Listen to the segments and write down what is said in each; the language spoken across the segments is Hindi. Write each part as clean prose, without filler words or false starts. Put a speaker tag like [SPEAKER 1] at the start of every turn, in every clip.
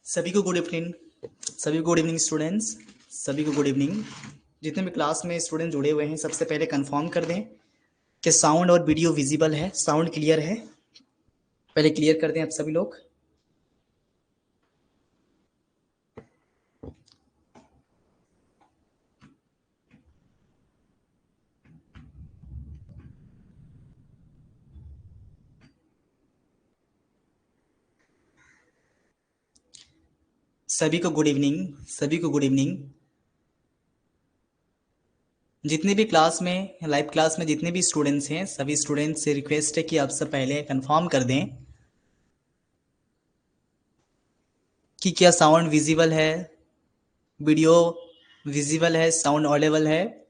[SPEAKER 1] सभी को गुड इवनिंग। सभी को गुड इवनिंग स्टूडेंट्स। सभी को गुड इवनिंग। जितने भी क्लास में स्टूडेंट जुड़े हुए हैं सबसे पहले कंफर्म कर दें कि साउंड और वीडियो विजिबल है, साउंड क्लियर है। पहले क्लियर कर दें आप सभी लोग। सभी को गुड इवनिंग। सभी को गुड इवनिंग। जितने भी क्लास में लाइव क्लास में जितने भी स्टूडेंट्स हैं सभी स्टूडेंट्स से रिक्वेस्ट है कि आप सब पहले कंफर्म कर दें कि क्या साउंड विजिबल है, वीडियो विजिबल है, साउंड ऑडिबल है।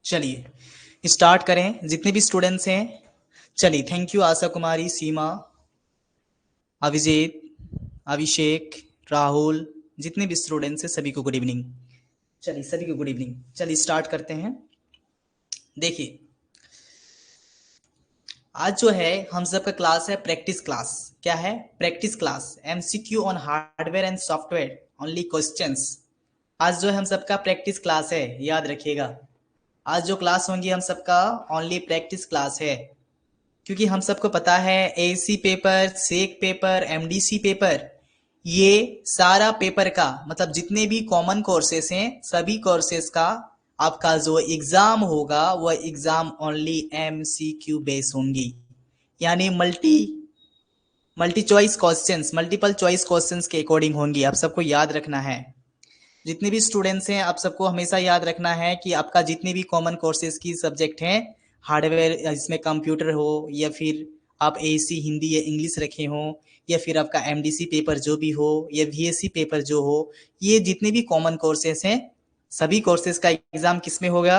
[SPEAKER 1] चलिए स्टार्ट करें जितने भी स्टूडेंट्स हैं। चलिए थैंक यू आशा कुमारी, सीमा, अभिजीत, अभिषेक, राहुल, जितने भी स्टूडेंट्स हैं सभी को गुड इवनिंग। चलिए सभी को गुड इवनिंग। चलिए स्टार्ट करते हैं। देखिए आज जो है हम सबका क्लास है प्रैक्टिस क्लास। क्या है? Practice class. MCQ on hardware and software only questions. आज जो है हम सबका प्रैक्टिस क्लास है, याद रखिएगा। आज जो क्लास होंगी हम सबका ओनली प्रैक्टिस क्लास है, क्योंकि हम सबको पता है एसी पेपर, सेक पेपर, एमडीसी पेपर, ये सारा पेपर का मतलब जितने भी कॉमन कोर्सेस हैं सभी कोर्सेस का आपका जो एग्जाम होगा वह एग्जाम ओनली एमसीक्यू बेस होंगी, यानी multi choice questions, multiple choice questions के अकॉर्डिंग होंगी। आप सबको याद रखना है। जितने भी स्टूडेंट्स हैं आप सबको हमेशा याद रखना है कि आपका जितने भी कॉमन कोर्सेज की सब्जेक्ट हैं, हार्डवेयर इसमें कंप्यूटर हो या फिर आप एसी हिंदी या इंग्लिश रखे हो या फिर आपका एमडीसी पेपर जो भी हो या वीएससी पेपर जो हो, ये जितने भी कॉमन कोर्सेज हैं सभी कोर्सेज का एग्जाम किस में होगा?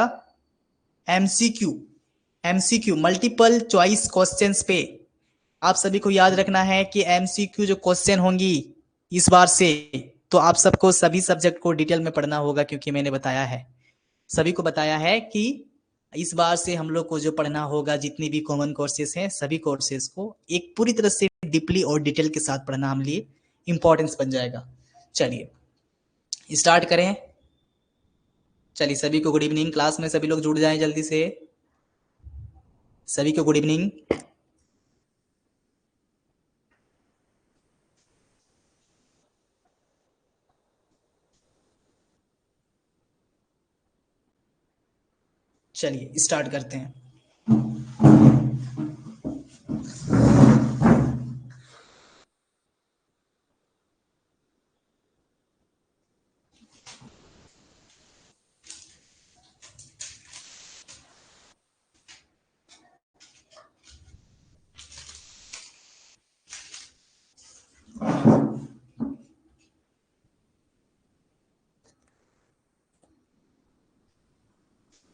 [SPEAKER 1] MCQ. MCQ multiple choice questions पे। आप सभी को याद रखना है कि एमसीक्यू जो क्वेश्चन होंगी इस बार से, तो आप सबको सभी सब्जेक्ट को डिटेल में पढ़ना होगा, क्योंकि मैंने बताया है, सभी को बताया है कि इस बार से हम लोग को जो पढ़ना होगा जितनी भी कॉमन कोर्सेज हैं सभी कोर्सेज को एक पूरी तरह से डीपली और डिटेल के साथ पढ़ना हम लिए इंपॉर्टेंस बन जाएगा। चलिए स्टार्ट करें। चलिए सभी को गुड इवनिंग। क्लास में सभी लोग जुड़ जाएं जल्दी से। सभी को गुड इवनिंग। चलिए स्टार्ट करते हैं।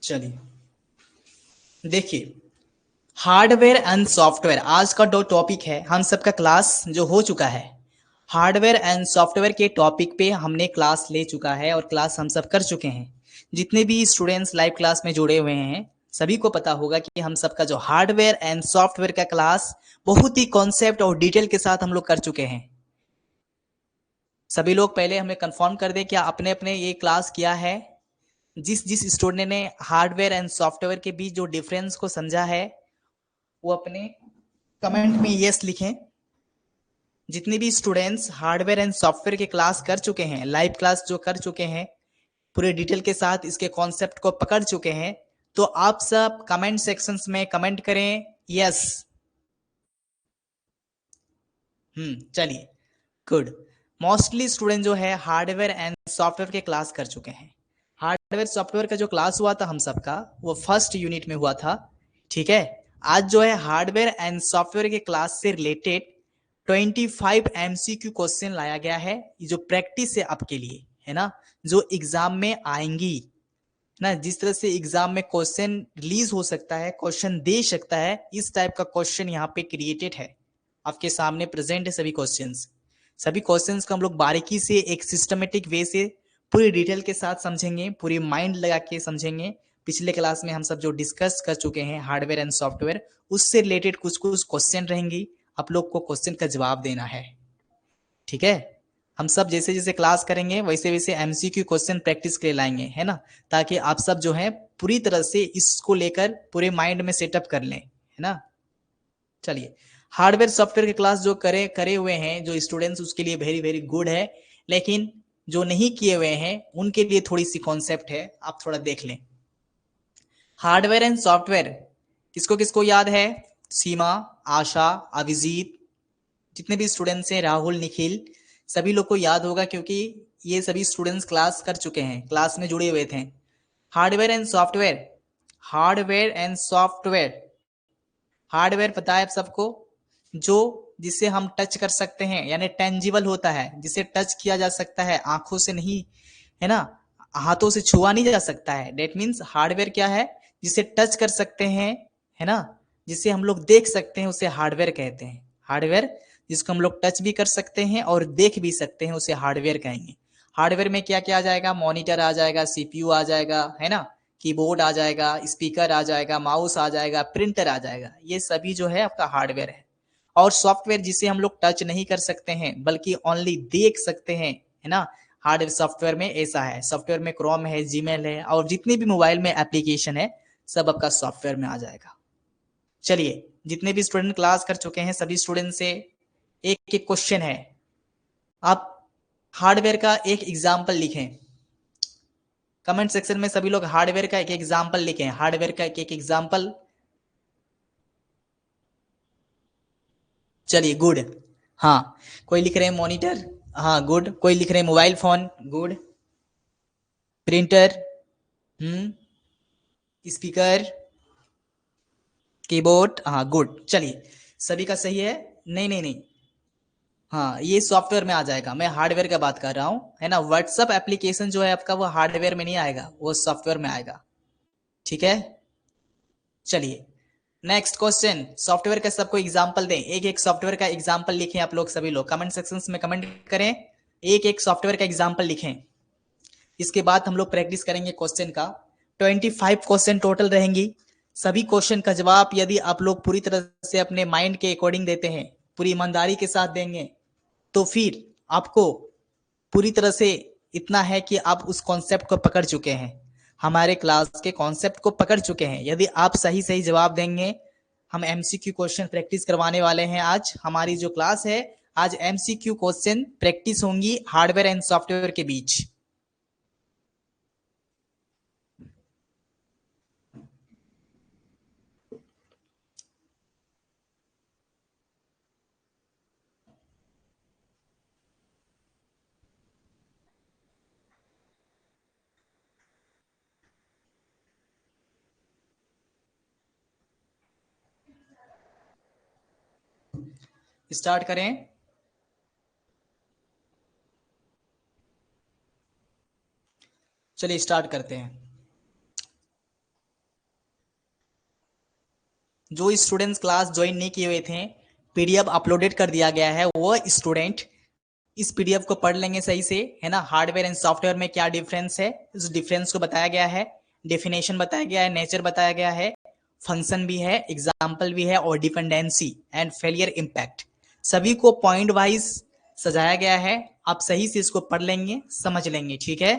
[SPEAKER 1] चलिए देखिए, हार्डवेयर एंड सॉफ्टवेयर आज का जो टॉपिक है, हम सबका क्लास जो हो चुका है हार्डवेयर एंड सॉफ्टवेयर के टॉपिक पे हमने क्लास ले चुका है और क्लास हम सब कर चुके हैं। जितने भी स्टूडेंट्स लाइव क्लास में जुड़े हुए हैं सभी को पता होगा कि हम सबका जो हार्डवेयर एंड सॉफ्टवेयर का क्लास बहुत ही कॉन्सेप्ट और डिटेल के साथ हम लोग कर चुके हैं। सभी लोग पहले हमें कंफर्म कर दें क्या अपने अपने ये क्लास किया है। जिस जिस स्टूडेंट ने हार्डवेयर एंड सॉफ्टवेयर के बीच जो डिफरेंस को समझा है वो अपने कमेंट में यस लिखें। जितने भी स्टूडेंट्स हार्डवेयर एंड सॉफ्टवेयर के क्लास कर चुके हैं, लाइव क्लास जो कर चुके हैं, पूरे डिटेल के साथ इसके कॉन्सेप्ट को पकड़ चुके हैं, तो आप सब कमेंट सेक्शंस में कमेंट करें यस। चलिए गुड। मोस्टली स्टूडेंट जो है हार्डवेयर एंड सॉफ्टवेयर के क्लास कर चुके हैं। हार्डवेयर सॉफ्टवेयर का जो क्लास हुआ था हम सबका वो फर्स्ट यूनिट में हुआ था, ठीक है। आज जो है हार्डवेयर एंड सॉफ्टवेयर के क्लास से रिलेटेड 25 एमसीक्यू क्वेश्चन लाया गया है, जो प्रैक्टिस है आपके लिए, है ना, जो एग्जाम में आएंगी। ना, जिस तरह से एग्जाम में क्वेश्चन रिलीज हो सकता है, क्वेश्चन दे सकता है, इस टाइप का क्वेश्चन यहाँ पे क्रिएटेड है, आपके सामने प्रेजेंट है सभी क्वेश्चंस। सभी क्वेश्चंस को हम लोग बारीकी से एक सिस्टमेटिक वे से पूरी डिटेल के साथ समझेंगे, पूरी माइंड लगा के समझेंगे। पिछले क्लास में हम सब जो डिस्कस कर चुके हैं हार्डवेयर एंड सॉफ्टवेयर, उससे रिलेटेड कुछ कुछ क्वेश्चन रहेंगी, आप लोग को क्वेश्चन का जवाब देना है। ठीक है, हम सब जैसे जैसे क्लास करेंगे वैसे वैसे एमसीक्यू क्वेश्चन प्रैक्टिस के लिए लाएंगे, है ना, ताकि आप सब जो है पूरी तरह से इसको लेकर पूरे माइंड में सेटअप कर लें, है ना। चलिए, हार्डवेयर सॉफ्टवेयर के क्लास जो करे करे हुए हैं जो स्टूडेंट्स, उसके लिए वेरी वेरी गुड है, लेकिन जो नहीं किए हुए हैं उनके लिए थोड़ी सी कॉन्सेप्ट है, आप थोड़ा देख लें। हार्डवेयर एंड सॉफ्टवेयर किसको किसको याद है? सीमा, आशा, अभिजीत, जितने भी स्टूडेंट्स हैं, राहुल, निखिल, सभी लोग को याद होगा क्योंकि ये सभी स्टूडेंट्स क्लास कर चुके हैं, क्लास में जुड़े हुए थे। Hardware and software, hardware and software, hardware पता है आप सबको, जो जिसे हम टच कर सकते हैं, यानी टेंजिबल होता है, जिसे टच किया जा सकता है, आंखों से नहीं, है ना, हाथों से छुआ नहीं जा सकता है। डेट मीन्स हार्डवेयर क्या है? जिसे टच कर सकते हैं, है ना, जिसे हम लोग देख सकते हैं, उसे हार्डवेयर कहते हैं। हार्डवेयर जिसको हम लोग टच भी कर सकते हैं और देख भी सकते हैं, उसे हार्डवेयर कहेंगे। हार्डवेयर में क्या क्या आ जाएगा? मॉनिटर आ जाएगा, सीपीयू आ जाएगा, है ना, कीबोर्ड आ जाएगा, स्पीकर आ जाएगा, माउस आ जाएगा, प्रिंटर आ जाएगा, ये सभी जो है आपका हार्डवेयर है। और सॉफ्टवेयर जिसे हम लोग टच नहीं कर सकते हैं बल्कि ओनली देख सकते हैं, है ना, हार्डवेयर सॉफ्टवेयर में ऐसा है। सॉफ्टवेयर में क्रोम है, जीमेल है, और जितने भी मोबाइल में एप्लीकेशन है सब आपका सॉफ्टवेयर में आ जाएगा। चलिए, जितने भी स्टूडेंट क्लास कर चुके हैं सभी स्टूडेंट से एक एक क्वेश्चन है, आप हार्डवेयर का एक एग्जाम्पल लिखें। कमेंट सेक्शन में सभी लोग हार्डवेयर का एक एग्जाम्पल लिखें, हार्डवेयर का एक एग्जाम्पल। चलिए गुड। हाँ, कोई लिख रहे हैं मॉनिटर, हाँ गुड, कोई लिख रहे हैं mobile phone, good, printer, speaker, keyboard, हाँ गुड। चलिए, सभी का सही है। नहीं नहीं नहीं, हाँ ये सॉफ्टवेयर में आ जाएगा, मैं हार्डवेयर का बात कर रहा हूँ, है ना। व्हाट्सअप एप्लीकेशन जो है आपका वो हार्डवेयर में नहीं आएगा, वो सॉफ्टवेयर में आएगा। ठीक है, चलिए नेक्स्ट क्वेश्चन। सॉफ्टवेयर का सबको एग्जांपल दें, एक एक सॉफ्टवेयर का एग्जांपल लिखें आप लोग सभी लोग, कमेंट सेक्शंस में कमेंट करें, एक एक सॉफ्टवेयर का एग्जांपल लिखें। इसके बाद हम लोग प्रैक्टिस करेंगे क्वेश्चन का। 25 क्वेश्चन टोटल रहेंगी। सभी क्वेश्चन का जवाब यदि आप लोग पूरी तरह से अपने माइंड के अकॉर्डिंग देते हैं, पूरी ईमानदारी के साथ देंगे, तो फिर आपको पूरी तरह से इतना है कि आप उस कॉन्सेप्ट को पकड़ चुके हैं, हमारे क्लास के कॉन्सेप्ट को पकड़ चुके हैं। यदि आप सही सही जवाब देंगे, हम एमसीक्यू क्वेश्चन प्रैक्टिस करवाने वाले हैं। आज हमारी जो क्लास है, आज एमसीक्यू क्वेश्चन प्रैक्टिस होंगी हार्डवेयर एंड सॉफ्टवेयर के बीच। स्टार्ट करें। चलिए स्टार्ट करते हैं। जो स्टूडेंट्स क्लास ज्वाइन नहीं किए हुए थे, पीडीएफ अपलोडेड कर दिया गया है, वो स्टूडेंट इस पीडीएफ को पढ़ लेंगे सही से, है ना। हार्डवेयर एंड सॉफ्टवेयर में क्या डिफरेंस है, इस डिफरेंस को बताया गया है, डेफिनेशन बताया गया है, नेचर बताया गया है, फंक्शन भी है, एग्जाम्पल भी है, और डिपेंडेंसी एंड फेलियर इम्पैक्ट, सभी को पॉइंट वाइज सजाया गया है। आप सही से इसको पढ़ लेंगे, समझ लेंगे, ठीक है।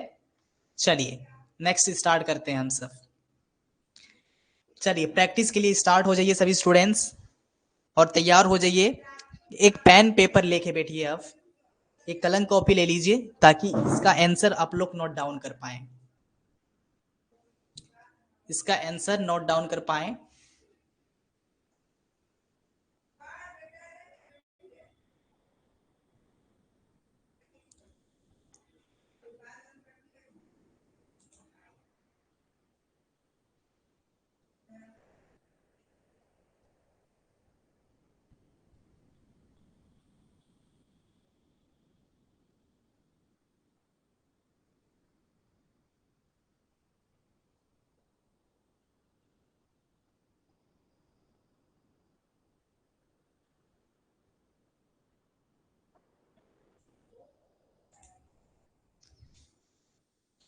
[SPEAKER 1] चलिए नेक्स्ट स्टार्ट करते हैं हम सब। चलिए प्रैक्टिस के लिए स्टार्ट हो जाइए सभी स्टूडेंट्स, और तैयार हो जाइए। एक पेन पेपर लेके बैठिए आप, एक कलम कॉपी ले लीजिए ताकि इसका आंसर आप लोग नोट डाउन कर पाए, इसका आंसर नोट डाउन कर पाए।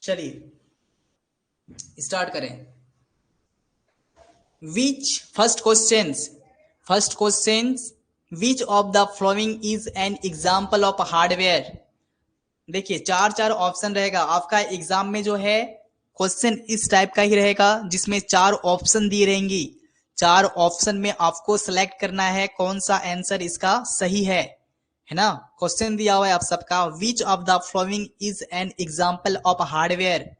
[SPEAKER 1] चलिए स्टार्ट करें। Which first question which of the following is an example of hardware. देखिए चार चार ऑप्शन रहेगा आपका एग्जाम में जो है। क्वेश्चन इस टाइप का ही रहेगा जिसमें चार ऑप्शन दी रहेंगी। चार ऑप्शन में आपको सिलेक्ट करना है कौन सा आंसर इसका सही है ना। क्वेश्चन दिया हुआ है आप सबका, विच of the following is an example of hardware.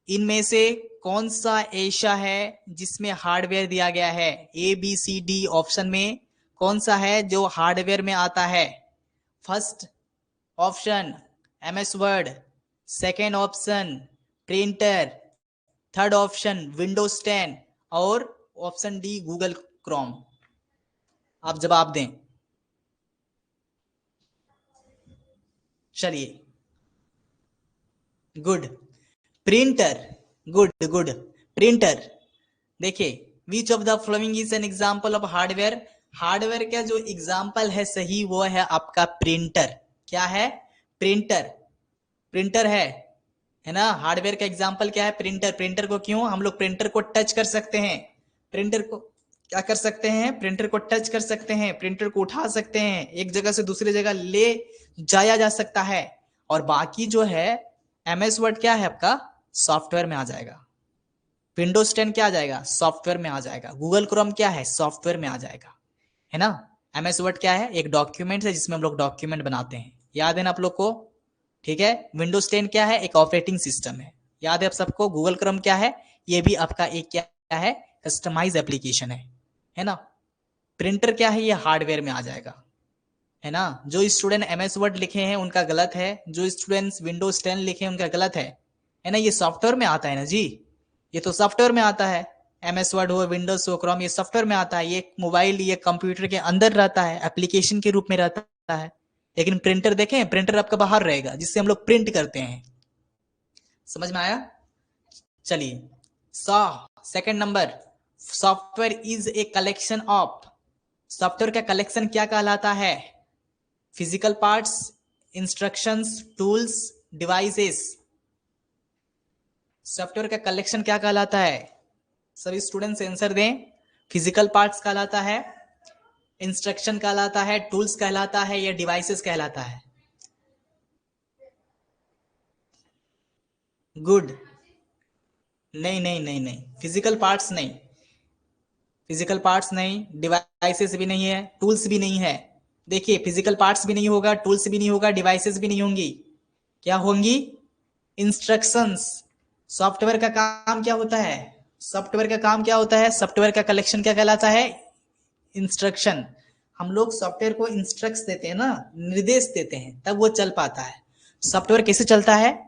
[SPEAKER 1] इनमें से कौन सा ऐसा है जिसमें हार्डवेयर दिया गया है। A B C D option में कौन सा है जो हार्डवेयर में आता है। First option MS Word, second option printer, third option Windows 10 और ऑप्शन डी गूगल क्रोम। आप जवाब दें। चलिए गुड, प्रिंटर, गुड प्रिंटर। देखिए which of the following is an example of hardware. Hardware का जो एग्जाम्पल है सही वो है आपका प्रिंटर। क्या है? प्रिंटर। प्रिंटर है ना। हार्डवेयर का एग्जाम्पल क्या है? प्रिंटर। प्रिंटर को क्यों हम लोग प्रिंटर को टच कर सकते हैं। प्रिंटर को क्या कर सकते हैं? प्रिंटर को टच कर सकते हैं, प्रिंटर को उठा सकते हैं, एक जगह से दूसरी जगह ले जाया जा सकता है। और बाकी जो है एमएस वर्ड क्या है आपका सॉफ्टवेयर में आ जाएगा। विंडोज 10 क्या आ जाएगा? सॉफ्टवेयर में आ जाएगा। गूगल क्रोम क्या है? सॉफ्टवेयर में आ जाएगा, है ना। एमएस वर्ड क्या है? एक डॉक्यूमेंट है जिसमें हम लोग डॉक्यूमेंट बनाते हैं। याद है ना आप लोग को? ठीक है। विंडोज 10 क्या है? एक ऑपरेटिंग सिस्टम है। याद है आप सबको? गूगल क्रोम क्या है? ये भी आपका एक क्या है? कस्टमाइज एप्लीकेशन है ना। प्रिंटर क्या है? ये हार्डवेयर में आ जाएगा, है ना। जो स्टूडेंट एमएस वर्ड लिखे हैं उनका गलत है, जो स्टूडेंट्स विंडोज 10 लिखे हैं उनका गलत है ना। ये सॉफ्टवेयर में आता है ना जी, ये तो सॉफ्टवेयर में आता है। एमएस वर्ड हो, विंडोज हो, क्रोम, ये सॉफ्टवेयर में आता है। ये मोबाइल, ये कंप्यूटर के अंदर रहता है, एप्लीकेशन के रूप में रहता है। लेकिन प्रिंटर देखें, प्रिंटर आपका बाहर रहेगा जिससे हम लोग प्रिंट करते हैं। समझ में आया? चलिए second number, software is a collection of. Software का कलेक्शन क्या कहलाता है? Physical parts, instructions, tools, devices. Software का कलेक्शन क्या कहलाता है? सभी स्टूडेंट्स आंसर दें। फिजिकल पार्ट्स कहलाता है, इंस्ट्रक्शन कहलाता है, टूल्स कहलाता है, या डिवाइसेस कहलाता है? गुड। नहीं नहीं नहीं नहीं, फिजिकल पार्ट्स नहीं, फिजिकल पार्ट्स नहीं, डिवाइसेस भी नहीं है, टूल्स भी नहीं है। देखिए फिजिकल पार्ट्स भी नहीं होगा, टूल्स भी नहीं होगा, डिवाइसेस भी नहीं होंगी। क्या होंगी? इंस्ट्रक्शंस। सॉफ्टवेयर का काम क्या होता है? सॉफ्टवेयर का काम क्या होता है? सॉफ्टवेयर का कलेक्शन क्या कहलाता है? इंस्ट्रक्शन। हम लोग सॉफ्टवेयर को इंस्ट्रक्स देते हैं ना, निर्देश देते हैं, तब वो चल पाता है। सॉफ्टवेयर कैसे चलता है?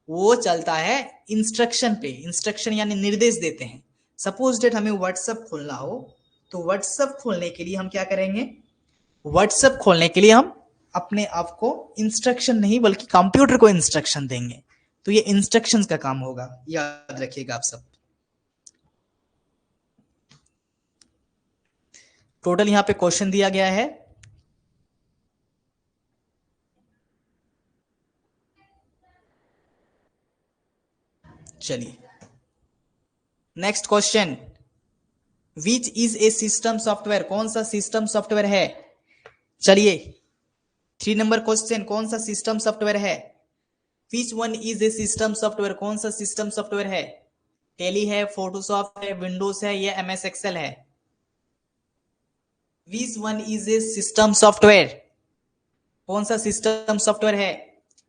[SPEAKER 1] वो चलता है इंस्ट्रक्शन पे। इंस्ट्रक्शन यानी निर्देश देते हैं। सपोज डेट हमें व्हाट्सएप खोलना हो तो व्हाट्सएप खोलने के लिए हम क्या करेंगे? व्हाट्सएप खोलने के लिए हम अपने आप को इंस्ट्रक्शन नहीं बल्कि कंप्यूटर को इंस्ट्रक्शन देंगे। तो ये इंस्ट्रक्शंस का काम होगा, याद रखिएगा आप सब। टोटल यहां पे क्वेश्चन दिया गया है। चलिए next question, which is a system software. कौन सा सिस्टम सॉफ्टवेयर है? चलिए 3 नंबर क्वेश्चन, कौन सा सिस्टम सॉफ्टवेयर है? Which one is a system software. कौन सा सिस्टम सॉफ्टवेयर है? टेली है, फोटोशॉप है, विंडोज है, या एमएस एक्सेल है? Which one is a system software. कौन सा सिस्टम सॉफ्टवेयर है?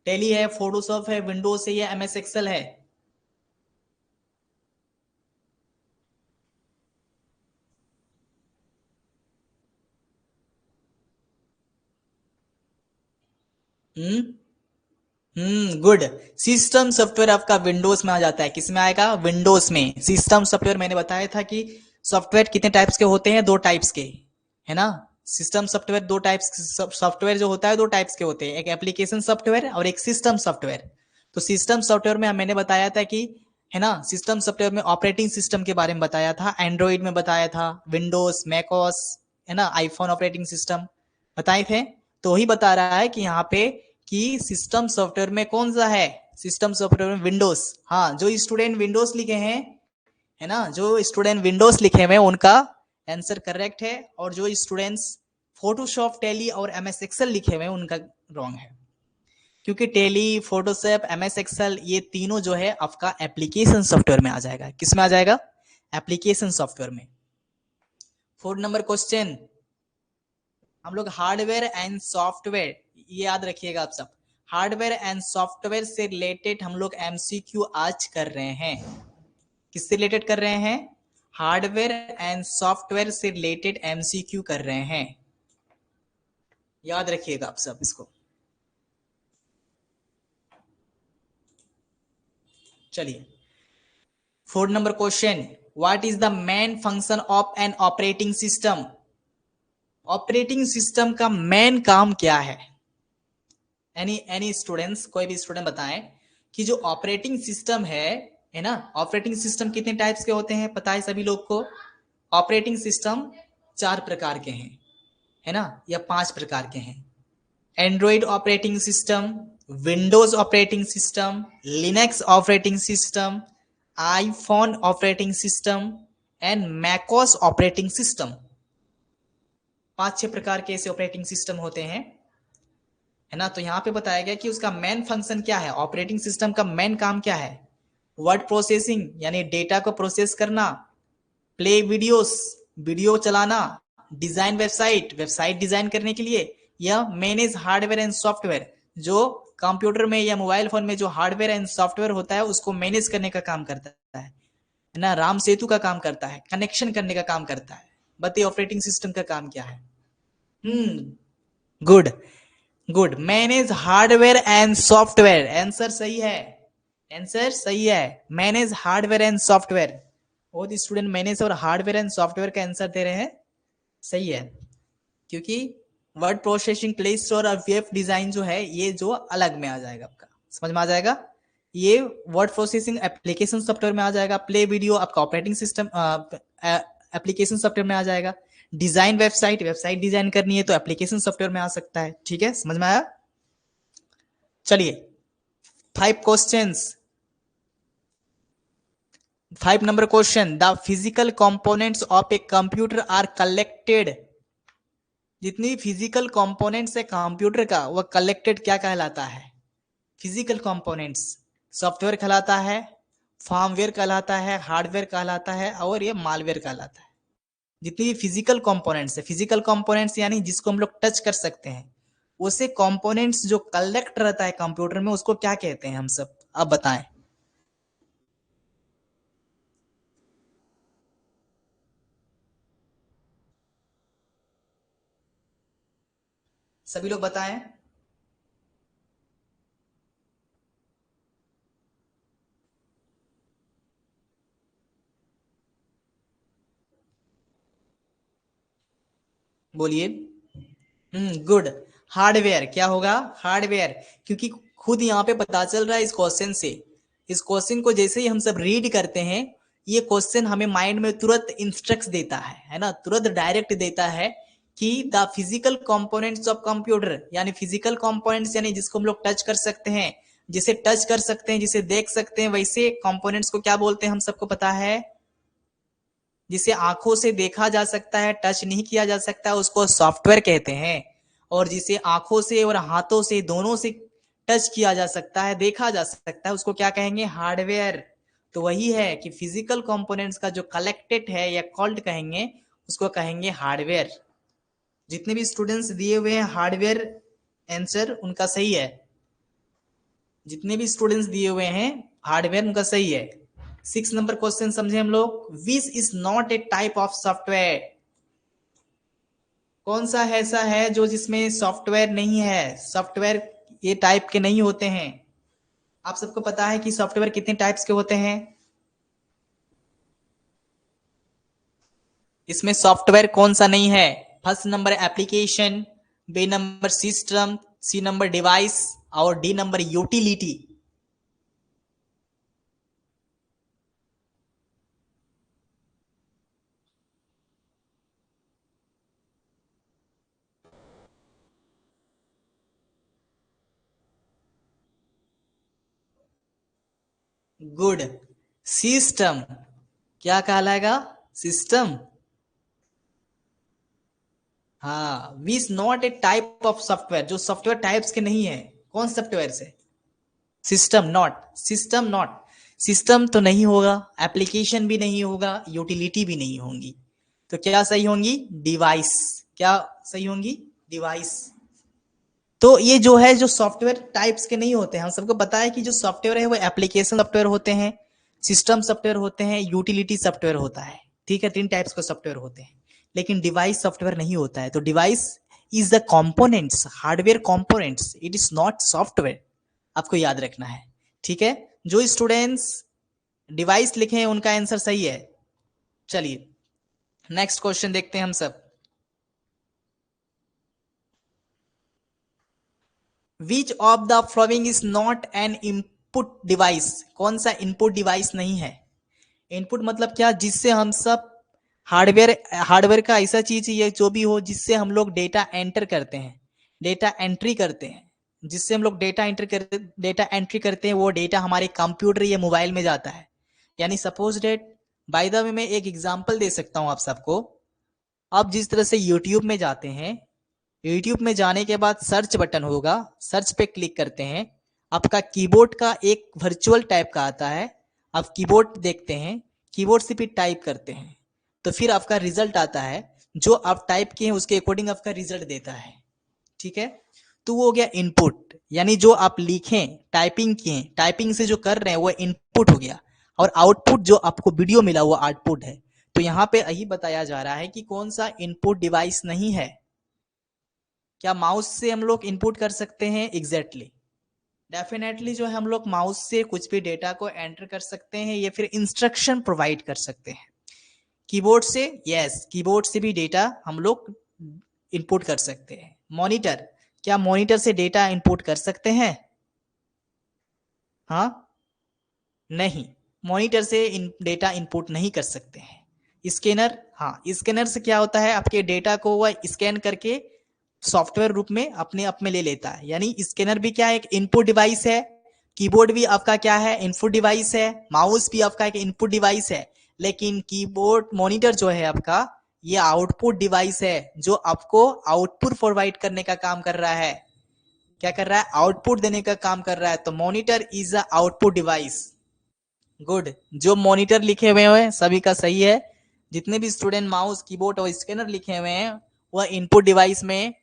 [SPEAKER 1] टेली है, फोटोशॉप है, विंडोज है, या एमएस एक्सेल है? गुड। सिस्टम सॉफ्टवेयर आपका विंडोज में आ जाता है। किस में आएगा? विंडोज में। सिस्टम सॉफ्टवेयर मैंने बताया था कि सॉफ्टवेयर कितने टाइप्स के होते हैं? 2 टाइप्स के, है ना। सिस्टम सॉफ्टवेयर 2 टाइप्स, सॉफ्टवेयर जो होता है 2 टाइप्स के होते हैं, एक एप्लीकेशन सॉफ्टवेयर और एक सिस्टम सॉफ्टवेयर। तो सिस्टम सॉफ्टवेयर में मैंने बताया था कि, है ना, सिस्टम सॉफ्टवेयर में ऑपरेटिंग सिस्टम के बारे में बताया था, एंड्रॉइड में बताया था, विंडोज, मैकओएस, है ना, आईफोन ऑपरेटिंग सिस्टम बताए थे। तो वही बता रहा है कि यहाँ पे कि सिस्टम सॉफ्टवेयर में कौन सा है? सिस्टम सॉफ्टवेयर में विंडोज, हाँ जो स्टूडेंट विंडोज लिखे हैं, है ना, जो स्टूडेंट विंडोज लिखे हुए उनका आंसर करेक्ट है, और जो स्टूडेंट्स फोटोशॉप, टैली और एमएस एक्सेल लिखे हुए उनका रॉन्ग है, क्योंकि टैली, फोटोशॉप, एमएस एक्सेल ये तीनों जो है आपका एप्लीकेशन सॉफ्टवेयर में आ जाएगा। किस में आ जाएगा? एप्लीकेशन सॉफ्टवेयर में। 4 नंबर क्वेश्चन, हम लोग हार्डवेयर एंड सॉफ्टवेयर, ये याद रखिएगा आप सब, हार्डवेयर एंड सॉफ्टवेयर से रिलेटेड हम लोग एमसीक्यू आज कर रहे हैं। किससे रिलेटेड कर रहे हैं? हार्डवेयर एंड सॉफ्टवेयर से रिलेटेड एमसीक्यू कर रहे हैं, याद रखिएगा आप सब इसको। चलिए 4 number question, what is the main function of an operating system? Operating system का मेन काम क्या है? एनी स्टूडेंट्स, कोई भी स्टूडेंट बताएं कि जो ऑपरेटिंग सिस्टम है ना, ऑपरेटिंग सिस्टम कितने टाइप्स के होते हैं पता है सभी लोग को? ऑपरेटिंग सिस्टम 4 प्रकार के हैं, है ना, या 5 प्रकार के हैं। Android operating system, Windows operating system, Linux operating system, iPhone operating system and macOS operating system. 5-6 प्रकार के ऐसे ऑपरेटिंग सिस्टम होते हैं, है ना। तो यहाँ पे बताया गया कि उसका मेन फंक्शन क्या है, ऑपरेटिंग सिस्टम का मेन काम क्या है? वर्ड प्रोसेसिंग यानी डेटा को प्रोसेस करना, प्ले वीडियोस, वीडियो चलाना, डिजाइन वेबसाइट, वेबसाइट डिजाइन करने के लिए, या मैनेज हार्डवेयर एंड सॉफ्टवेयर, जो कंप्यूटर में या मोबाइल फोन में जो हार्डवेयर एंड सॉफ्टवेयर होता है उसको मैनेज करने का काम करता है ना, राम सेतु का काम करता है, कनेक्शन करने का काम करता है। बताइए ऑपरेटिंग सिस्टम का काम क्या है? Good, good, manage hardware and software, answer सही है, आंसर सही है, मैनेज हार्डवेयर एंड सॉफ्टवेयर। बहुत स्टूडेंट मैनेज और हार्डवेयर एंड सॉफ्टवेयर का आंसर दे रहे हैं, सही है, क्योंकि वर्ड प्रोसेसिंग, प्ले स्टोर और वेब डिजाइन जो है ये जो अलग में आ जाएगा, आपका समझ में आ जाएगा। ये वर्ड प्रोसेसिंग एप्लीकेशन सॉफ्टवेयर में आ जाएगा, प्ले वीडियो आपका ऑपरेटिंग सिस्टम एप्लीकेशन सॉफ्टवेयर में आ जाएगा, डिजाइन वेबसाइट, वेबसाइट डिजाइन करनी है तो एप्लीकेशन सॉफ्टवेयर में आ सकता है। ठीक है, समझ में आया? चलिए 5 questions. 5 number question, the physical components of a computer are collected. जितनी फिजिकल कंपोनेंट्स है कंप्यूटर का वो कलेक्टेड क्या कहलाता है? फिजिकल कंपोनेंट्स, सॉफ्टवेयर कहलाता है, फर्मवेयर कहलाता है, हार्डवेयर कहलाता है, और ये मालवेयर कहलाता है। जितनी भी फिजिकल कंपोनेंट्स है, फिजिकल कंपोनेंट्स यानी जिसको हम लोग टच कर सकते हैं, उसे कंपोनेंट्स जो कलेक्ट रहता है कंप्यूटर में उसको क्या कहते हैं हम सब? अब बताएं। सभी लोग बताएं। बोलिए। गुड, हार्डवेयर क्या होगा? हार्डवेयर, क्योंकि खुद यहाँ पे पता चल रहा है इस क्वेश्चन से, इस क्वेश्चन को जैसे ही हम सब रीड करते हैं ये क्वेश्चन हमें माइंड में तुरंत इंस्ट्रक्ट देता है ना, तुरंत डायरेक्ट देता है कि the physical components of computer, यानी फिजिकल कंपोनेंट्स यानी जिसको हम लोग टच कर सकते हैं, जिसे टच कर सकते हैं, जिसे देख सकते हैं, वैसे कंपोनेंट्स को क्या बोलते हैं हम सबको पता है? जिसे आंखों से देखा जा सकता है, टच नहीं किया जा सकता, उसको सॉफ्टवेयर कहते हैं। और जिसे आंखों से और हाथों से दोनों से टच किया जा सकता है, देखा जा सकता है, उसको क्या कहेंगे? हार्डवेयर। तो वही है कि फिजिकल कंपोनेंट्स का जो कलेक्टेड है या कॉल्ड कहेंगे, उसको कहेंगे हार्डवेयर। जितने भी स्टूडेंट्स दिए हुए हैं हार्डवेयर, आंसर उनका सही है। जितने भी स्टूडेंट्स दिए हुए हैं हार्डवेयर उनका सही है। 6 नंबर क्वेश्चन समझे हम लोग, which is not a type of software. कौन सा ऐसा है जो जिसमें सॉफ्टवेयर नहीं है? सॉफ्टवेयर ये टाइप के नहीं होते हैं। आप सबको पता है कि सॉफ्टवेयर कितने टाइप्स के होते हैं? इसमें सॉफ्टवेयर कौन सा नहीं है? First number application, B number system, C number device, और D number utility. Good. System क्या कहलाएगा? सिस्टम। हाँ, which's not a type of software, जो सॉफ्टवेयर टाइप्स के नहीं है। कौन सॉफ्टवेयर से? System not, system not, system तो नहीं होगा, एप्लीकेशन भी नहीं होगा, यूटिलिटी भी नहीं होंगी, तो क्या सही होंगी? डिवाइस। क्या सही होंगी? डिवाइस। तो ये जो है, जो सॉफ्टवेयर टाइप्स के नहीं होते हैं, हम सबको पता है कि जो सॉफ्टवेयर है वो एप्लीकेशन सॉफ्टवेयर होते हैं, सिस्टम सॉफ्टवेयर होते हैं, यूटिलिटी सॉफ्टवेयर होता है। ठीक है, 3 टाइप्स के सॉफ्टवेयर होते हैं, लेकिन डिवाइस सॉफ्टवेयर नहीं होता है। तो device is the components, hardware components, it is not software. आपको याद रखना है। ठीक है, जो स्टूडेंट्स डिवाइस लिखे हैं उनका आंसर सही है। चलिए नेक्स्ट क्वेश्चन देखते हैं हम सब। विच of the following is not an input device? कौन सा इनपुट डिवाइस नहीं है? इनपुट मतलब क्या? जिससे हम सब हार्डवेयर, हार्डवेयर का ऐसा चीज ये जो भी हो जिससे हम लोग डेटा एंटर करते हैं, डेटा एंट्री करते हैं, जिससे हम लोग डेटा एंट्री करते हैं, वो डेटा हमारे कंप्यूटर या मोबाइल में जाता है। यानी suppose date, by the way मैं एक एग्जांपल दे सकता हूं आप सबको। आप जिस तरह से यूट्यूब में जाते हैं, यूट्यूब में जाने के बाद सर्च बटन होगा, सर्च पे क्लिक करते हैं, आपका कीबोर्ड का एक वर्चुअल टाइप का आता है, आप कीबोर्ड देखते हैं, कीबोर्ड से भी टाइप करते हैं, तो फिर आपका रिजल्ट आता है, जो आप टाइप किए हैं उसके अकॉर्डिंग आपका रिजल्ट देता है। ठीक है, तो वो हो गया इनपुट, यानी जो आप लिखें, टाइपिंग किए, टाइपिंग से जो कर रहे हैं वो इनपुट हो गया, और आउटपुट जो आपको वीडियो मिला वो आउटपुट है। तो यहाँ पे यही बताया जा रहा है कि कौन सा इनपुट डिवाइस नहीं है। क्या माउस से हम लोग इनपुट कर सकते हैं? एग्जैक्टली, डेफिनेटली जो है हम लोग माउस से कुछ भी डेटा को एंटर कर सकते हैं या फिर इंस्ट्रक्शन प्रोवाइड कर सकते हैं। कीबोर्ड से, यस, कीबोर्ड से भी डेटा हम लोग इनपुट कर सकते हैं। मॉनिटर, क्या मॉनिटर से डेटा इनपुट कर सकते हैं? हाँ, नहीं, मॉनिटर से डेटा इनपुट नहीं कर सकते हैं। स्कैनर, हाँ, स्कैनर से क्या होता है, आपके डेटा को वह स्कैन करके सॉफ्टवेयर रूप में अपने आप में ले लेता है। यानी स्कैनर भी क्या है? एक इनपुट डिवाइस है। कीबोर्ड भी आपका क्या है? इनपुट डिवाइस है। माउस भी आपका एक इनपुट डिवाइस है। लेकिन कीबोर्ड, मॉनिटर जो है आपका, ये आउटपुट डिवाइस है, जो आपको आउटपुट प्रोवाइड करने का काम कर रहा है। क्या कर रहा है? आउटपुट देने का काम कर रहा है। तो monitor is a output device. Good, जो मॉनिटर लिखे हुए हैं सभी का सही है। जितने भी स्टूडेंट माउस, कीबोर्ड और स्कैनर लिखे हुए हैं वह इनपुट डिवाइस में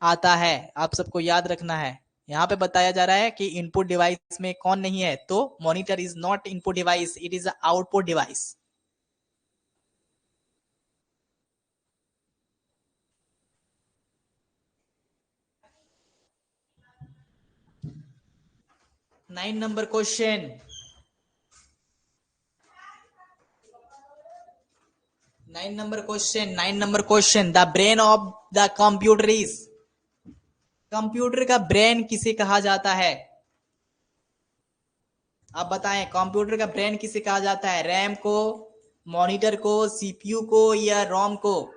[SPEAKER 1] आता है। आप सबको याद रखना है। यहाँ पे बताया जा रहा है कि इनपुट डिवाइस में कौन नहीं है, तो monitor is not input device, it is output device. Nine number question, 9 number question, the brain of the computer is, computer का ब्रेन किसे कहा जाता है? आप बताएं, कंप्यूटर का ब्रेन किसे कहा जाता है? रैम को, मॉनिटर को, सीपीयू को, या रोम को?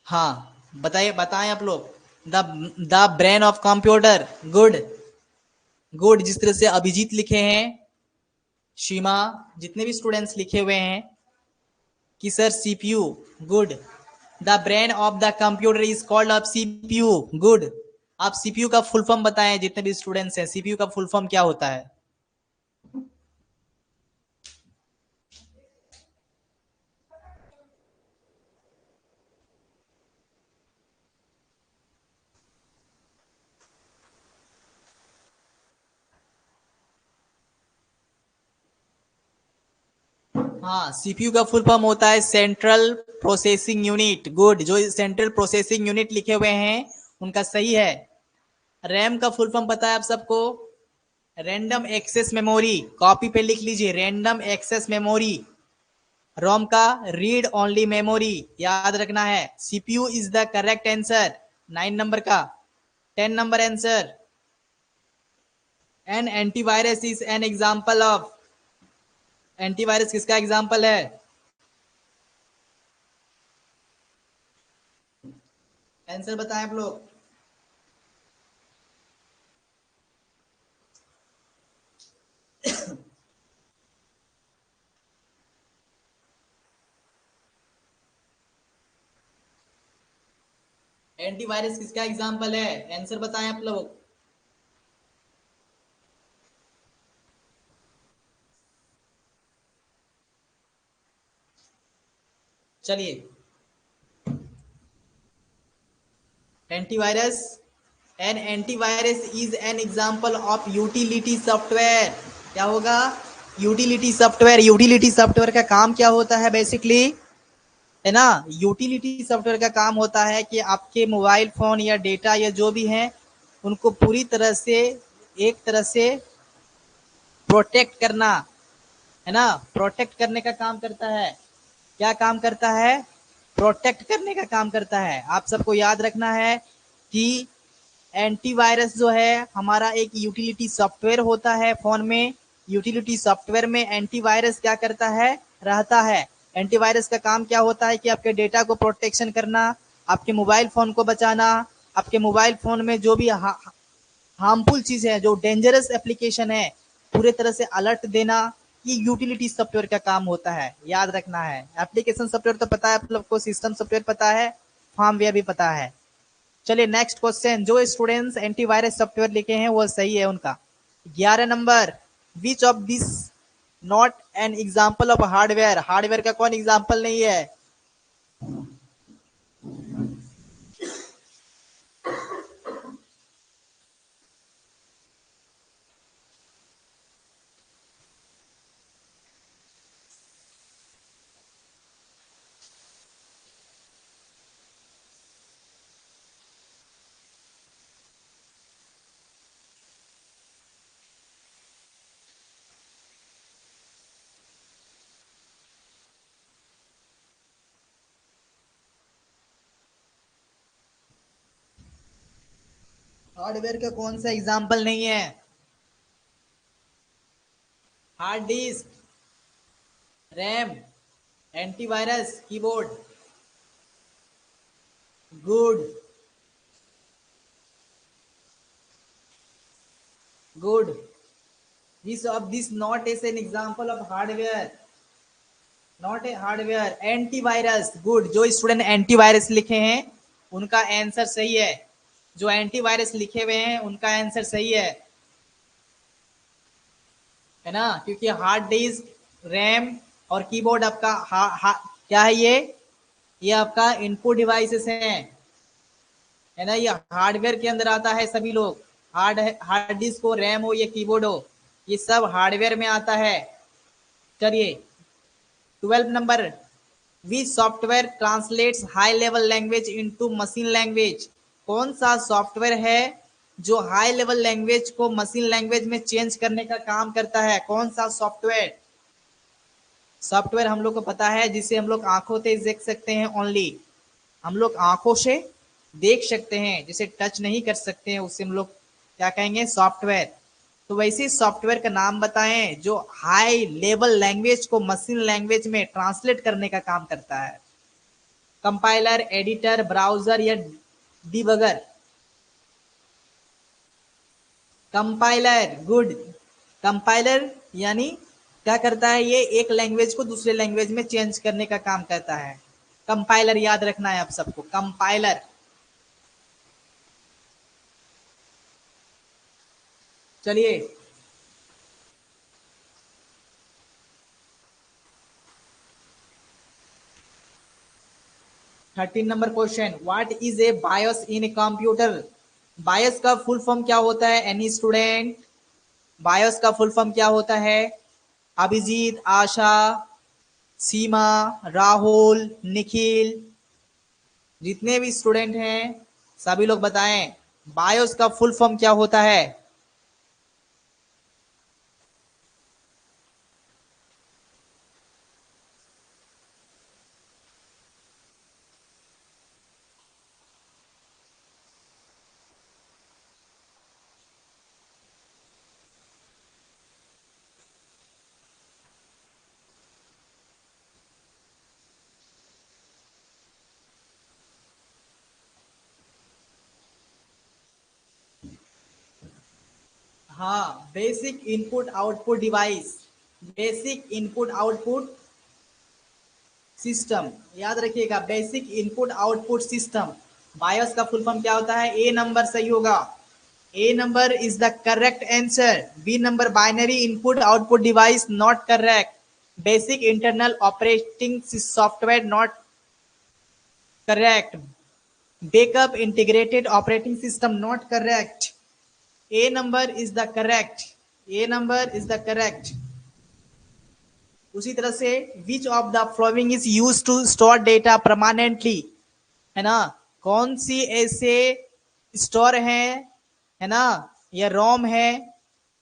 [SPEAKER 1] हाँ, बताइए, बताएं आप लोग। The the brain of computer, good, good. जिस तरह से अभिजीत लिखे हैं, सीमा, जितने भी स्टूडेंट्स लिखे हुए हैं कि sir CPU, good. The brain of the computer is called off CPU, good. आप सीपीयू का फुल फॉर्म बताएं, जितने भी स्टूडेंट्स हैं, सीपीयू का फुल फॉर्म क्या होता है? हाँ, सीपीयू का फुल फॉर्म होता है सेंट्रल प्रोसेसिंग यूनिट, गुड। जो सेंट्रल प्रोसेसिंग यूनिट लिखे हुए हैं उनका सही है। रैम का फुल फॉर्म पता है आप सबको? रैंडम एक्सेस मेमोरी, कॉपी पे लिख लीजिए, रैंडम एक्सेस मेमोरी। रोम का रीड ओनली मेमोरी, याद रखना है। CPU is the correct answer 9 number का। 10 number answer, an antivirus is an example of, antivirus किसका एग्जाम्पल है? आंसर बताएं आप लोग। एंटीवायरस किसका एग्जाम्पल है? आंसर बताएं आप लोग। चलिए, antivirus, an antivirus is an example of utility software. क्या होगा? Utility software. यूटिलिटी सॉफ्टवेयर का काम क्या होता है बेसिकली, है ना? यूटिलिटी सॉफ्टवेयर का काम होता है कि आपके मोबाइल फोन या डेटा या जो भी है उनको पूरी तरह से, एक तरह से प्रोटेक्ट करना, है ना? प्रोटेक्ट करने का काम करता है। क्या काम करता है? प्रोटेक्ट करने का काम करता है। आप सबको याद रखना है कि एंटीवायरस जो है हमारा एक यूटिलिटी सॉफ्टवेयर होता है फोन में। यूटिलिटी सॉफ्टवेयर में एंटीवायरस क्या करता है? रहता है। एंटीवायरस का काम क्या होता है कि आपके डेटा को प्रोटेक्शन करना, आपके मोबाइल फोन को बचाना, आपके मोबाइल फोन में जो भी हार्मफुल चीज है, जो डेंजरस एप्लीकेशन है, पूरे तरह से अलर्ट देना। ये यूटिलिटी सॉफ्टवेयर का काम होता है, याद रखना है। एप्लीकेशन सॉफ्टवेयर तो पता है आप लोग को, सिस्टम सॉफ्टवेयर पता है, फर्मवेयर भी पता है। चलिए नेक्स्ट क्वेश्चन। जो स्टूडेंट्स एंटीवायरस सॉफ्टवेयर लिखे हैं वो सही है उनका। 11 number, which of this not an example of hardware? Hardware का कौन एग्जाम्पल नहीं है? हार्डवेयर का कौन सा एग्जाम्पल नहीं है? Hard disk, RAM, antivirus, keyboard. Good, good. This of this not is an example of hardware, not a hardware. Antivirus, good. जो स्टूडेंट एंटीवायरस लिखे हैं उनका आंसर सही है। जो एंटीवायरस लिखे हुए हैं उनका आंसर सही है ना? क्योंकि हार्ड डिस्क, रैम और कीबोर्ड आपका क्या है ये आपका इनपुट डिवाइसेस हैं, है ना? ये हार्डवेयर के अंदर आता है। सभी लोग हार्ड डिस्क हो, रैम हो या कीबोर्ड हो, ये सब हार्डवेयर में आता है। चलिए 12 नंबर, विच software translates high level language into machine language? कौन सा सॉफ्टवेयर है जो हाई लेवल लैंग्वेज को मशीन लैंग्वेज में चेंज करने का काम करता है? कौन सा सॉफ्टवेयर? सॉफ्टवेयर हम लोग को पता है जिसे हम लोग आंखों से देख सकते हैं ओनली। हम लोग आंखों से देख सकते हैं, जिसे टच नहीं कर सकते हैं उसे हम लोग क्या कहेंगे? सॉफ्टवेयर। तो वैसे सॉफ्टवेयर का नाम बताएं जो हाई लेवल लैंग्वेज को मशीन लैंग्वेज में ट्रांसलेट करने का काम करता है। कंपाइलर, एडिटर, ब्राउजर या डिबगर? Compiler, good. कंपाइलर यानी क्या करता है? ये एक लैंग्वेज को दूसरे लैंग्वेज में चेंज करने का काम करता है। कंपाइलर याद रखना है आप सबको, कंपाइलर। चलिए 13 number question, what is a BIOS in a computer? BIOS का फुल फॉर्म क्या होता है? एनी स्टूडेंट, बायोस का फुल फॉर्म क्या होता है? अभिजीत, आशा, सीमा, राहुल, निखिल, जितने भी स्टूडेंट हैं सभी लोग बताएं बायोस का फुल फॉर्म क्या होता है? हाँ, basic input output device, basic input output system, याद रखिएगा, basic input output system. BIOS का फुल फॉर्म क्या होता है? ए नंबर सही होगा, A number is the correct answer. B number binary input output device not correct. Basic internal operating software not correct. Backup integrated operating system not correct. A number is the correct, A number is the correct. उसी तरह से which of the following is use to store data permanently, है ना, कौन सी ऐसे स्टोर है ना, या रोम है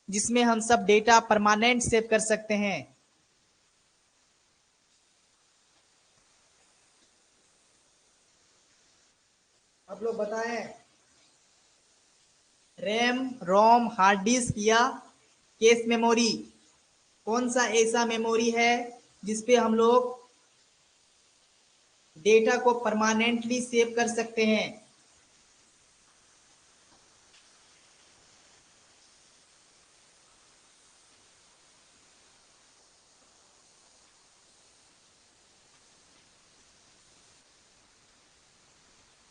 [SPEAKER 1] जिसमें हम सब डेटा परमानेंट सेव कर सकते हैं? आप लोग बताएं। रैम, रोम, हार्ड डिस्क या केस मेमोरी? कौन सा ऐसा मेमोरी है जिसपे हम लोग डेटा को परमानेंटली सेव कर सकते हैं?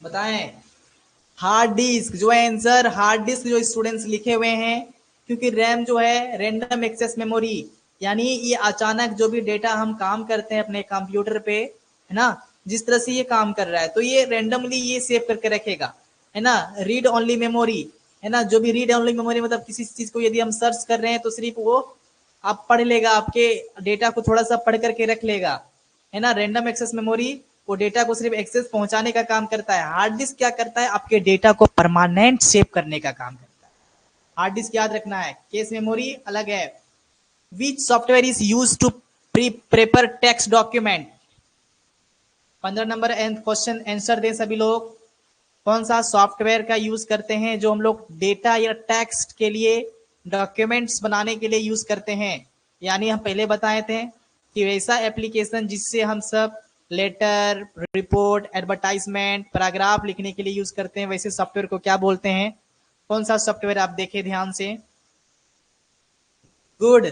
[SPEAKER 1] बताएं। हार्ड डिस्क जो है आंसर, हार्ड डिस्क जो स्टूडेंट्स लिखे हुए हैं, क्योंकि रैम जो है रैंडम एक्सेस मेमोरी, यानी ये अचानक जो भी डेटा हम काम करते हैं अपने कंप्यूटर पे, है ना, जिस तरह से ये काम कर रहा है तो ये रैंडमली ये सेव करके रखेगा, है ना। रीड ओनली मेमोरी, है ना, जो भी रीड ओनली मेमोरी मतलब किसी चीज को यदि हम सर्च कर रहे हैं तो सिर्फ वो आप पढ़ लेगा, आपके डेटा को थोड़ा सा पढ़ करके रख लेगा, है ना। रैंडम एक्सेस मेमोरी वो डेटा को सिर्फ एक्सेस पहुंचाने का काम करता है। हार्ड डिस्क क्या करता है? आपके डेटा को परमानेंट सेव करने का काम करता है। हार्ड डिस्क याद रखना है, केस मेमोरी अलग है। Which software is use to prepare text document? 15 number question answer दे सभी लोग। कौन सा सॉफ्टवेयर का यूज करते हैं जो हम लोग डेटा या टेक्स्ट के लिए, डॉक्यूमेंट्स बनाने के लिए यूज करते हैं? यानी हम पहले बताए थे कि वैसा एप्लीकेशन जिससे हम सब लेटर, रिपोर्ट, एडवर्टाइजमेंट, पैराग्राफ लिखने के लिए यूज करते हैं, वैसे सॉफ्टवेयर को क्या बोलते हैं? कौन सा सॉफ्टवेयर? आप देखें ध्यान से। गुड।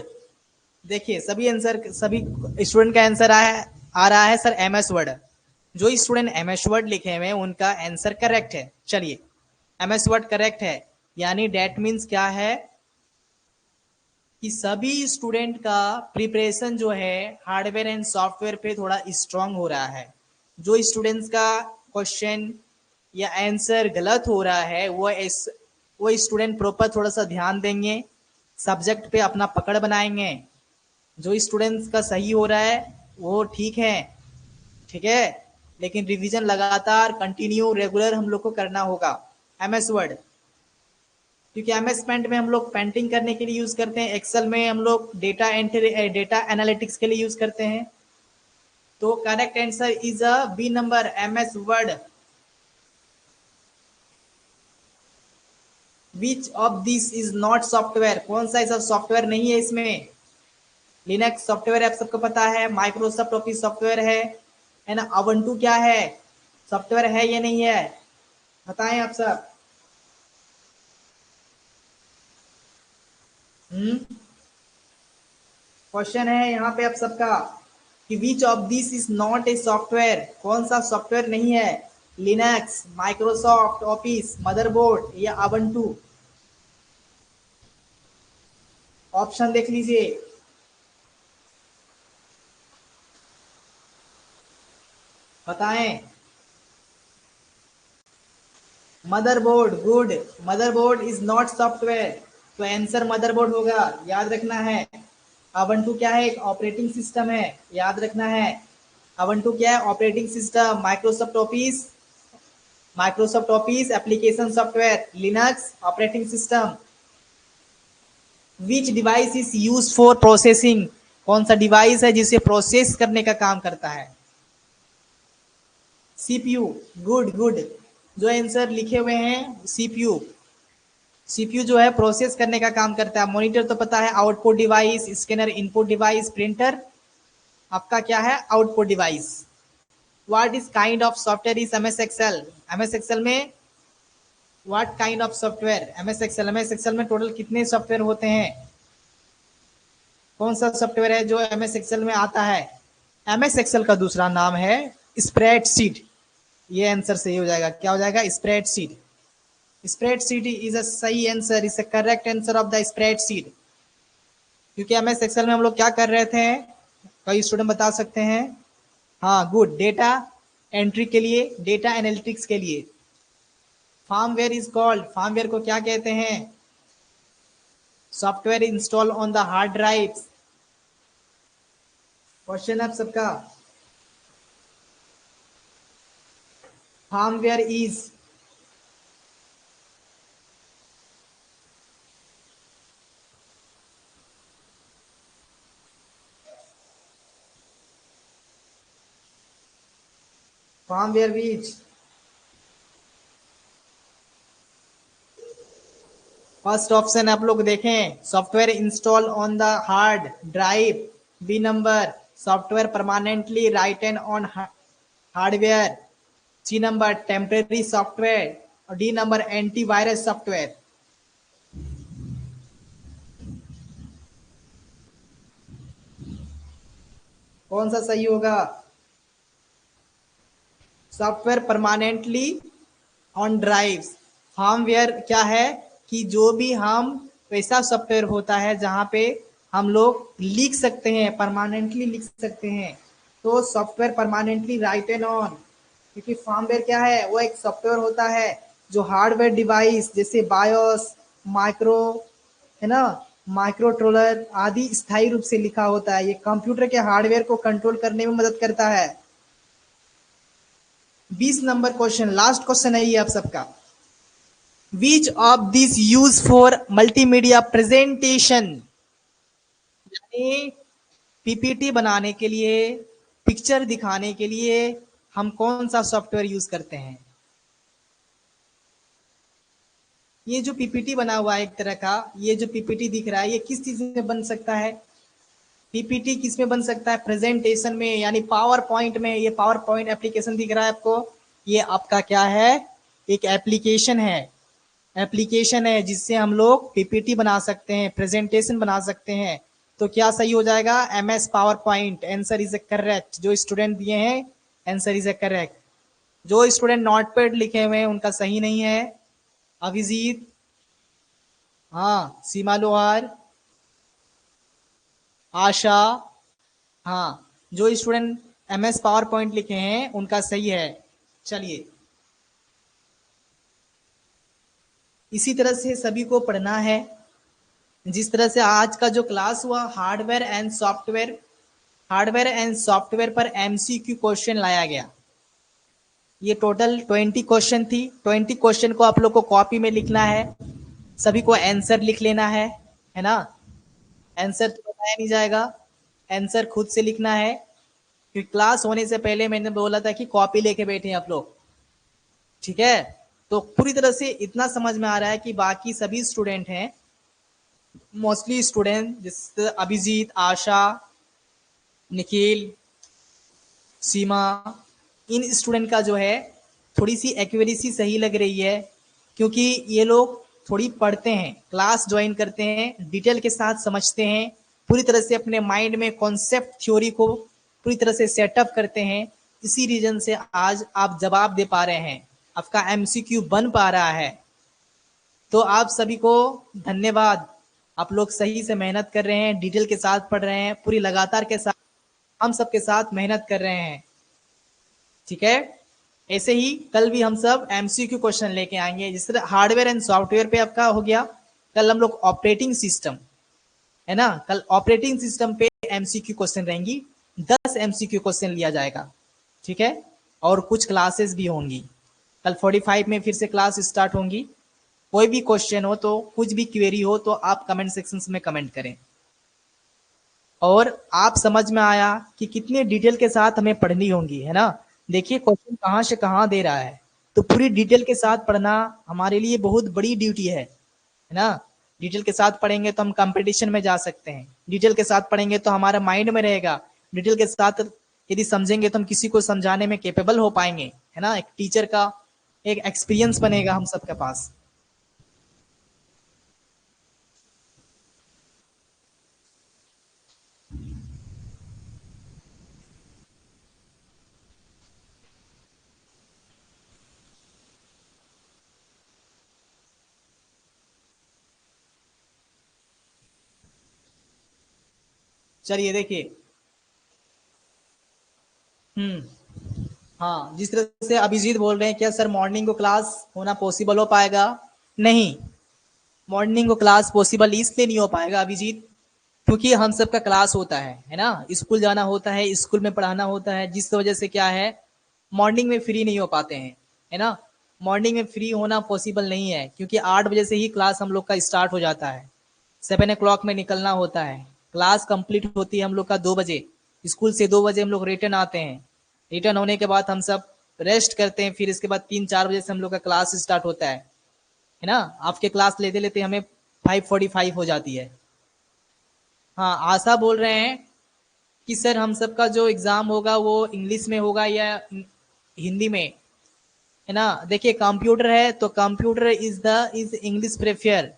[SPEAKER 1] देखिए सभी आंसर, सभी स्टूडेंट का आंसर आ रहा है सर एम एस वर्ड। जो स्टूडेंट एम एस वर्ड लिखे हुए हैं उनका आंसर करेक्ट है। चलिए, एम एस वर्ड करेक्ट है, यानी डेट मीन्स क्या है कि सभी स्टूडेंट का प्रिपरेशन जो है हार्डवेयर एंड सॉफ्टवेयर पे थोड़ा स्ट्रांग हो रहा है। जो स्टूडेंट्स का क्वेश्चन या आंसर गलत हो रहा है वो स्टूडेंट प्रॉपर थोड़ा सा ध्यान देंगे, सब्जेक्ट पे अपना पकड़ बनाएंगे। जो स्टूडेंट्स का सही हो रहा है वो ठीक है, ठीक है, लेकिन रिवीजन लगातार कंटिन्यू रेगुलर हम लोग को करना होगा। एम एस वर्ड, क्योंकि एमएस पेंट में हम लोग पेंटिंग करने के लिए यूज करते हैं, एक्सेल में हम लोग डेटा एंट्री, डेटा एनालिटिक्स के लिए यूज करते हैं। तो correct answer is a B number, MS Word. Which of this is not software? कौन सा ऐसा सॉफ्टवेयर नहीं है इसमें? लिनक्स सॉफ्टवेयर आप सबको पता है, माइक्रोसॉफ्ट ऑफिस सॉफ्टवेयर है ना। अवंटू क्या है? सॉफ्टवेयर है या नहीं है? बताएं आप सब। क्वेश्चन है यहाँ पे आप सबका कि विच of this is not a software? कौन सा सॉफ्टवेयर नहीं है? लिनक्स, माइक्रोसॉफ्ट ऑफिस, मदरबोर्ड या अवंटू? ऑप्शन देख लीजिए। बताएं। Motherboard, good. Motherboard is not software, तो आंसर मदरबोर्ड होगा, याद रखना है। अवंटू क्या है? एक ऑपरेटिंग सिस्टम है, याद रखना है। अवंटू क्या है? Operating system. Microsoft office application software, Linux operating system. Which device is use for processing? कौन सा डिवाइस है जिसे प्रोसेस करने का काम करता है? CPU, good good. जो आंसर लिखे हुए हैं सीपीयू, सीपीयू जो है प्रोसेस करने का काम करता है। मॉनिटर तो पता है, output device, scanner input device, printer आपका क्या है? Output device. What is kind of software is MS Excel? MS Excel में what kind of software? MS Excel. MS Excel में टोटल कितने सॉफ्टवेयर होते हैं? कौन सा सॉफ्टवेयर है जो एमएस एक्सेल में आता है? एमएस एक्सेल का दूसरा नाम है स्प्रेडशीट। ये आंसर सही हो जाएगा। क्या हो जाएगा? स्प्रेडशीट। स्प्रेडशीट इज अ सही answer, is a correct answer of the spreadsheet. क्योंकि एमएस एक्सेल में हम लोग क्या कर रहे थे? कई स्टूडेंट बता सकते हैं। हाँ, गुड। डेटा एंट्री के लिए, डेटा एनालिटिक्स के लिए। फार्मवेयर इज कॉल्ड, फार्मवेयर को क्या कहते हैं? Software install on the hard drive. Question है आप सबका। फार्मवेयर इज, फार्मवेयर बीच। फर्स्ट ऑप्शन आप लोग देखें, software install on the hard drive. B number, software permanently written on hardware. C number, temporary software. और डी नंबर, एंटीवायरस सॉफ्टवेयर। कौन सा सही होगा? Software permanently on drives. Hardware क्या है कि जो भी हम वैसा सॉफ्टवेयर होता है जहाँ पे हम लोग लिख सकते हैं, परमानेंटली लिख सकते हैं, तो सॉफ्टवेयर परमानेंटली राइटन ऑन। क्योंकि फर्मवेयर क्या है? वो एक सॉफ्टवेयर होता है जो हार्डवेयर डिवाइस जैसे बायोस, माइक्रो, है ना, माइक्रो ट्रोलर आदि स्थायी रूप से लिखा होता है। ये कंप्यूटर के हार्डवेयर को कंट्रोल करने में मदद करता है। 20 नंबर क्वेश्चन, लास्ट क्वेश्चन है ये आप सबका। विच of this use for multimedia presentation? यानी पीपीटी बनाने के लिए, पिक्चर दिखाने के लिए हम कौन सा सॉफ्टवेयर यूज करते हैं? ये जो पीपीटी बना हुआ है एक तरह का, ये जो पीपीटी दिख रहा है, ये किस चीज में बन सकता है? पीपीटी किस में बन सकता है? प्रेजेंटेशन में, यानी पावर पॉइंट में। ये पावर पॉइंट एप्लीकेशन दिख रहा है आपको, ये आपका क्या है? एक एप्लीकेशन है। एप्लीकेशन है जिससे हम लोग पीपीटी बना सकते हैं, प्रेजेंटेशन बना सकते हैं। तो क्या सही हो जाएगा? M S power point. Answer is A correct. जो स्टूडेंट दिए हैं आंसर इज ए करेक्ट। जो स्टूडेंट नोट पैड लिखे हुए हैं उनका सही नहीं है। अभिजीत, हाँ, सीमा लोहार, आशा, हाँ, जो student M S power point लिखे हैं उनका सही है। चलिए, इसी तरह से सभी को पढ़ना है। जिस तरह से आज का जो क्लास हुआ hardware and software, hardware and software पर एमसीक्यू क्वेश्चन लाया गया। ये टोटल 20 क्वेश्चन थी। 20 क्वेश्चन को आप लोग को कॉपी में लिखना है। सभी को आंसर लिख लेना है ना? आंसर तो बताया नहीं जाएगा, आंसर खुद से लिखना है। क्योंकि क्लास होने से पहले मैंने बोला था कि कॉपी लेके बैठे आप लोग, ठीक है? तो पूरी तरह से इतना समझ में आ रहा है कि बाकी सभी स्टूडेंट हैं, मोस्टली स्टूडेंट जैसे अभिजीत, आशा, निखिल, सीमा, इन स्टूडेंट का जो है थोड़ी सी एक्यूरेसी सही लग रही है। क्योंकि ये लोग थोड़ी पढ़ते हैं, क्लास ज्वाइन करते हैं, डिटेल के साथ समझते हैं, पूरी तरह से अपने माइंड में कॉन्सेप्ट थ्योरी को पूरी तरह से सेटअप करते हैं। इसी रीजन से आज आप जवाब दे पा रहे हैं, आपका एमसीक्यू बन पा रहा है। तो आप सभी को धन्यवाद। आप लोग सही से मेहनत कर रहे हैं, डिटेल के साथ पढ़ रहे हैं, पूरी लगातार के साथ हम सबके साथ मेहनत कर रहे हैं, ठीक है? ऐसे ही कल भी हम सब एमसीक्यू क्वेश्चन लेके आएंगे। जिस तरह हार्डवेयर एंड सॉफ्टवेयर पे आपका हो गया, कल हम लोग ऑपरेटिंग सिस्टम, है ना, कल ऑपरेटिंग सिस्टम पे एमसीक्यू क्वेश्चन रहेंगी। 10 एमसीक्यू क्वेश्चन लिया जाएगा, ठीक है? और कुछ क्लासेस भी होंगी। कल 45 में फिर से क्लास स्टार्ट होंगी। कोई भी क्वेश्चन हो तो, कुछ भी क्वेरी हो तो आप कमेंट सेक्शन में कमेंट करें। और आप समझ में आया कि कितने डिटेल के साथ हमें पढ़नी होंगी, है ना? देखिए क्वेश्चन कहाँ से कहाँ दे रहा है, तो पूरी डिटेल के साथ पढ़ना हमारे लिए बहुत बड़ी ड्यूटी है ना? डिटेल के साथ पढ़ेंगे तो हम कंपटीशन में जा सकते हैं, डिटेल के साथ पढ़ेंगे तो हमारा माइंड में रहेगा, डिटेल के साथ यदि समझेंगे तो हम किसी को समझाने में केपेबल हो पाएंगे, है ना? एक टीचर का एक एक्सपीरियंस बनेगा हम सबके पास। चलिए देखिए। हम्म। हाँ, जिस तरह से अभिजीत बोल रहे हैं, क्या सर मॉर्निंग को क्लास होना पॉसिबल हो पाएगा? नहीं, मॉर्निंग को क्लास पॉसिबल इसलिए नहीं हो पाएगा अभिजीत, क्योंकि हम सबका क्लास होता है ना, स्कूल जाना होता है, स्कूल में पढ़ाना होता है, जिस वजह से क्या है, मॉर्निंग में फ्री नहीं हो पाते हैं, है ना। मॉर्निंग में फ्री होना पॉसिबल नहीं है, क्योंकि 8 बजे से ही क्लास हम लोग का स्टार्ट हो जाता है, 7 o'clock में निकलना होता है, क्लास कंप्लीट होती है हम लोग का 2 बजे, स्कूल से 2 बजे हम लोग रिटर्न आते हैं, रिटर्न होने के बाद हम सब रेस्ट करते हैं, फिर इसके बाद 3-4 बजे से हम लोग का क्लास स्टार्ट होता है ना। आपके क्लास लेते लेते हमें 5:45 हो जाती है। हाँ, आशा बोल रहे हैं कि सर हम सबका जो एग्ज़ाम होगा वो इंग्लिश में होगा या हिंदी में, है ना। देखिए, कंप्यूटर है तो computer is English prefer,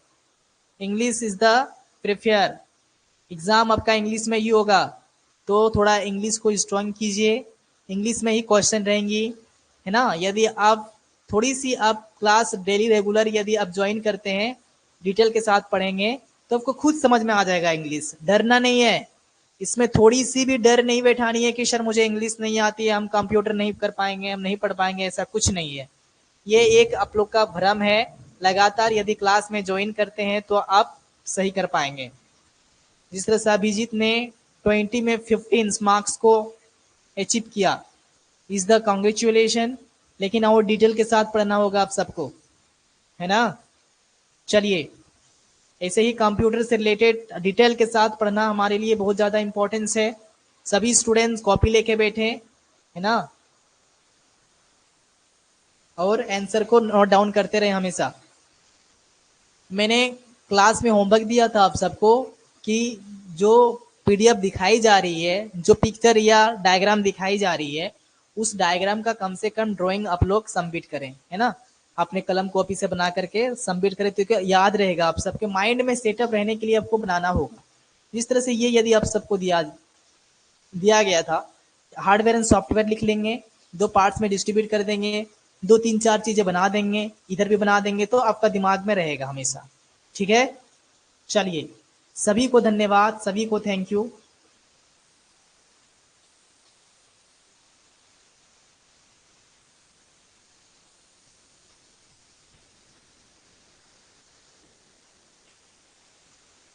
[SPEAKER 1] English is the prefer, exam आपका इंग्लिश में ही होगा, तो थोड़ा इंग्लिश को स्ट्रॉन्ग कीजिए, इंग्लिश में ही क्वेश्चन रहेंगी, है ना। यदि आप थोड़ी सी आप क्लास डेली रेगुलर यदि आप ज्वाइन करते हैं, डिटेल के साथ पढ़ेंगे, तो आपको खुद समझ में आ जाएगा इंग्लिश, डरना नहीं है, इसमें थोड़ी सी भी डर नहीं बैठानी है कि सर मुझे इंग्लिश नहीं आती है, हम कंप्यूटर नहीं कर पाएंगे, हम नहीं पढ़ पाएंगे, ऐसा कुछ नहीं है। ये एक आप लोग का भ्रम है, लगातार यदि क्लास में ज्वाइन करते हैं तो आप सही कर पाएंगे। जिस तरह से अभिजीत ने 20 में 15 मार्क्स को अचीव किया, इज द कॉन्ग्रेचुलेशन, लेकिन और डिटेल के साथ पढ़ना होगा आप सबको, है ना। चलिए, ऐसे ही कंप्यूटर से रिलेटेड डिटेल के साथ पढ़ना हमारे लिए बहुत ज़्यादा इंपॉर्टेंस है। सभी स्टूडेंट्स कॉपी लेके बैठे, है ना, और आंसर को नोट डाउन करते रहे हमेशा। मैंने क्लास में होमवर्क दिया था आप सबको कि जो पीडीएफ दिखाई जा रही है, जो पिक्चर या डायग्राम दिखाई जा रही है, उस डायग्राम का कम से कम ड्राइंग आप लोग सबमिट करें, है ना। अपने कलम कॉपी से बना करके सबमिट करें, तो क्या याद रहेगा, आप सबके माइंड में सेटअप रहने के लिए आपको बनाना होगा। जिस तरह से ये यदि आप सबको दिया दिया गया था, हार्डवेयर एंड सॉफ्टवेयर लिख लेंगे, 2 पार्ट्स में डिस्ट्रीब्यूट कर देंगे, 2-3-4 चीजें बना देंगे, इधर भी बना देंगे, तो आपका दिमाग में रहेगा हमेशा। ठीक है। चलिए, सभी को धन्यवाद, सभी को थैंक यू।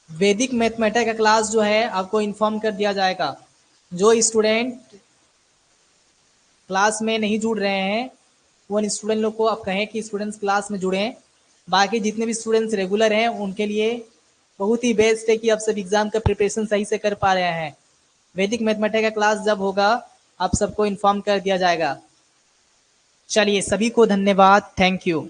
[SPEAKER 1] वैदिक मैथमेटिक्स का क्लास जो है आपको इन्फॉर्म कर दिया जाएगा। जो स्टूडेंट क्लास में नहीं जुड़ रहे हैं, वो स्टूडेंट लोग को आप कहें कि स्टूडेंट्स क्लास में जुड़ें। बाकी जितने भी स्टूडेंट्स रेगुलर हैं उनके लिए बहुत ही बेस्ट है कि आप सब एग्जाम का प्रिपरेशन सही से कर पा रहे हैं। वैदिक मैथमेटिक्स का क्लास जब होगा, आप सबको इन्फॉर्म कर दिया जाएगा। चलिए, सभी को धन्यवाद, थैंक यू।